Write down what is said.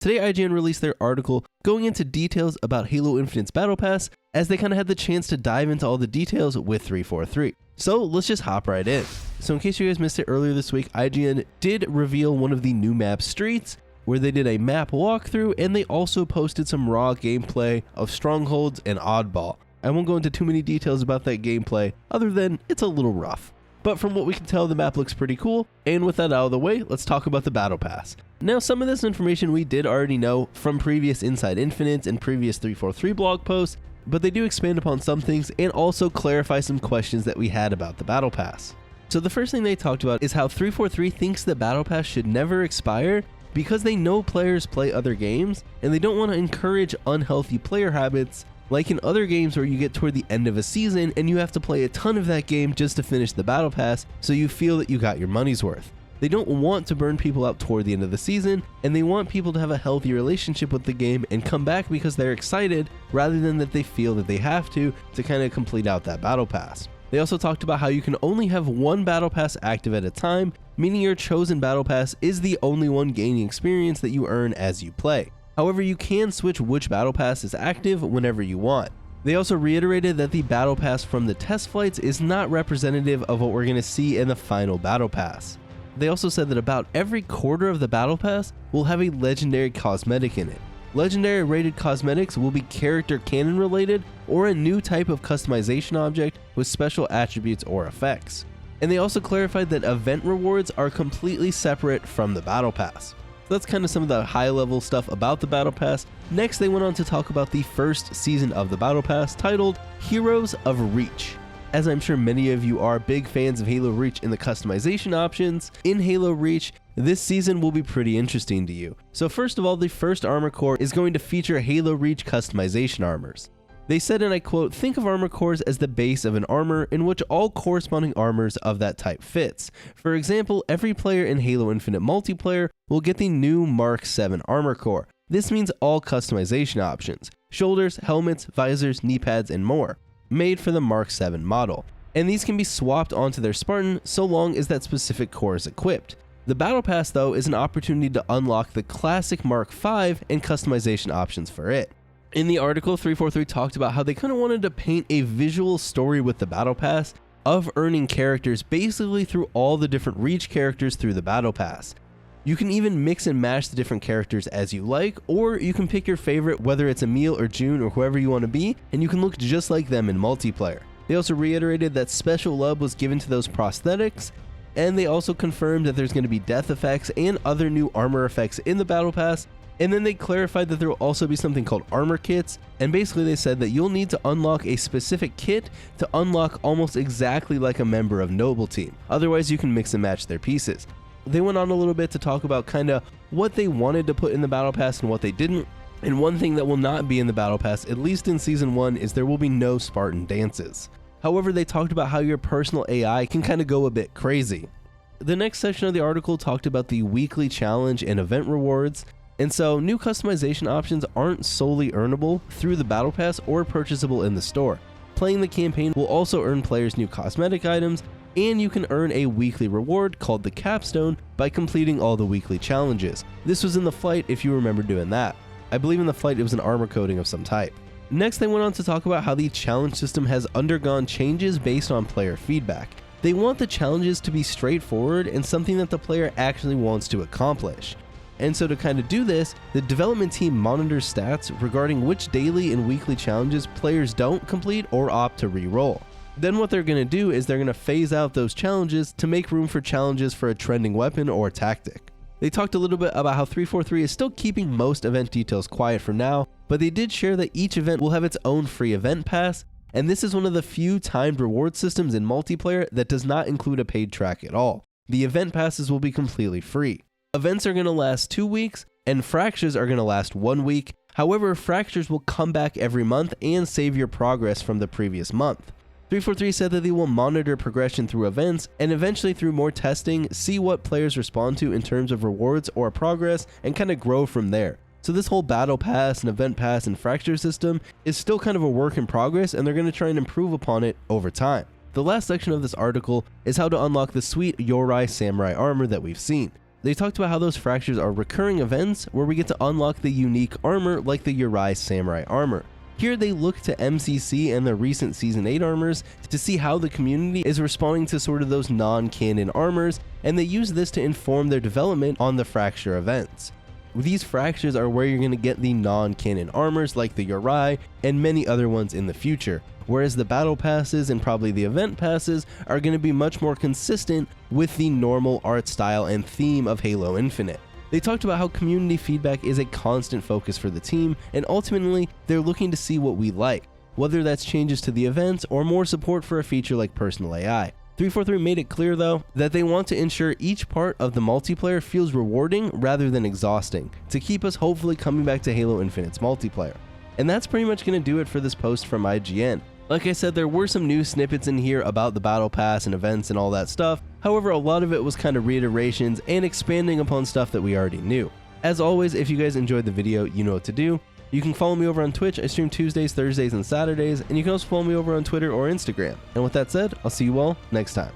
Today, IGN released their article going into details about Halo Infinite's Battle Pass, as they kind of had the chance to dive into all the details with 343. So let's just hop right in. So in case you guys missed it earlier this week, IGN did reveal one of the new map Streets, where they did a map walkthrough, and they also posted some raw gameplay of Strongholds and Oddball. I won't go into too many details about that gameplay, other than it's a little rough. But from what we can tell, the map looks pretty cool, and with that out of the way, let's talk about the Battle Pass. Now, some of this information we did already know from previous Inside Infinite and previous 343 blog posts, but they do expand upon some things and also clarify some questions that we had about the Battle Pass. So the first thing they talked about is how 343 thinks the Battle Pass should never expire because they know players play other games, and they don't want to encourage unhealthy player habits like in other games where you get toward the end of a season and you have to play a ton of that game just to finish the Battle Pass so you feel that you got your money's worth. They don't want to burn people out toward the end of the season, and they want people to have a healthy relationship with the game and come back because they're excited rather than that they feel that they have to kind of complete out that Battle Pass. They also talked about how you can only have one Battle Pass active at a time, meaning your chosen Battle Pass is the only one gaining experience that you earn as you play. However, you can switch which Battle Pass is active whenever you want. They also reiterated that the Battle Pass from the test flights is not representative of what we're going to see in the final Battle Pass. They also said that about every quarter of the Battle Pass will have a legendary cosmetic in it. Legendary rated cosmetics will be character canon related or a new type of customization object with special attributes or effects. And they also clarified that event rewards are completely separate from the Battle Pass. That's kind of some of the high-level stuff about the Battle Pass. Next, they went on to talk about the first season of the Battle Pass, titled Heroes of Reach. As I'm sure many of you are big fans of Halo Reach and the customization options, in Halo Reach, this season will be pretty interesting to you. So first of all, the first armor core is going to feature Halo Reach customization armors. They said, and I quote, "Think of armor cores as the base of an armor in which all corresponding armors of that type fits. For example, every player in Halo Infinite multiplayer will get the new Mark 7 armor core. This means all customization options, shoulders, helmets, visors, knee pads, and more, made for the Mark 7 model. And these can be swapped onto their Spartan so long as that specific core is equipped. The Battle Pass, though, is an opportunity to unlock the classic Mark 5 and customization options for it." In the article, 343 talked about how they kind of wanted to paint a visual story with the Battle Pass of earning characters basically through all the different Reach characters through the Battle Pass. You can even mix and match the different characters as you like, or you can pick your favorite, whether it's Emil or June or whoever you want to be, and you can look just like them in multiplayer. They also reiterated that special love was given to those prosthetics, and they also confirmed that there's going to be death effects and other new armor effects in the Battle Pass. And then they clarified that there will also be something called armor kits, and basically they said that you'll need to unlock a specific kit to unlock almost exactly like a member of Noble Team. Otherwise, you can mix and match their pieces. They went on a little bit to talk about kind of what they wanted to put in the Battle Pass and what they didn't. And one thing that will not be in the Battle Pass, at least in Season 1, is there will be no Spartan dances. However, they talked about how your personal AI can kind of go a bit crazy. The next section of the article talked about the weekly challenge and event rewards. And so, new customization options aren't solely earnable through the Battle Pass or purchasable in the store. Playing the campaign will also earn players new cosmetic items, and you can earn a weekly reward called the Capstone by completing all the weekly challenges. This was in the flight if you remember doing that. I believe in the flight it was an armor coating of some type. Next, they went on to talk about how the challenge system has undergone changes based on player feedback. They want the challenges to be straightforward and something that the player actually wants to accomplish. And so to kind of do this, the development team monitors stats regarding which daily and weekly challenges players don't complete or opt to re-roll. Then what they're going to do is they're going to phase out those challenges to make room for challenges for a trending weapon or tactic. They talked a little bit about how 343 is still keeping most event details quiet for now, but they did share that each event will have its own free event pass, and this is one of the few timed reward systems in multiplayer that does not include a paid track at all. The event passes will be completely free. Events are going to last 2 weeks, and fractures are going to last 1 week. However, fractures will come back every month and save your progress from the previous month. 343 said that they will monitor progression through events, and eventually through more testing, see what players respond to in terms of rewards or progress, and kind of grow from there. So this whole battle pass and event pass and fracture system is still kind of a work in progress, and they're going to try and improve upon it over time. The last section of this article is how to unlock the sweet Yorai Samurai armor that we've seen. They talked about how those fractures are recurring events where we get to unlock the unique armor like the Uri Samurai armor. Here they look to MCC and the recent Season 8 armors to see how the community is responding to sort of those non-canon armors, and they use this to inform their development on the fracture events. These fractures are where you're going to get the non-canon armors like the Uri and many other ones in the future, whereas the battle passes and probably the event passes are going to be much more consistent with the normal art style and theme of Halo Infinite. They talked about how community feedback is a constant focus for the team, and ultimately, they're looking to see what we like, whether that's changes to the events or more support for a feature like personal AI. 343 made it clear though that they want to ensure each part of the multiplayer feels rewarding rather than exhausting, to keep us hopefully coming back to Halo Infinite's multiplayer. And that's pretty much going to do it for this post from IGN. Like I said, there were some new snippets in here about the battle pass and events and all that stuff. However, a lot of it was kind of reiterations and expanding upon stuff that we already knew. As always, if you guys enjoyed the video, you know what to do. You can follow me over on Twitch. I stream Tuesdays, Thursdays, and Saturdays, and you can also follow me over on Twitter or Instagram. And with that said, I'll see you all next time.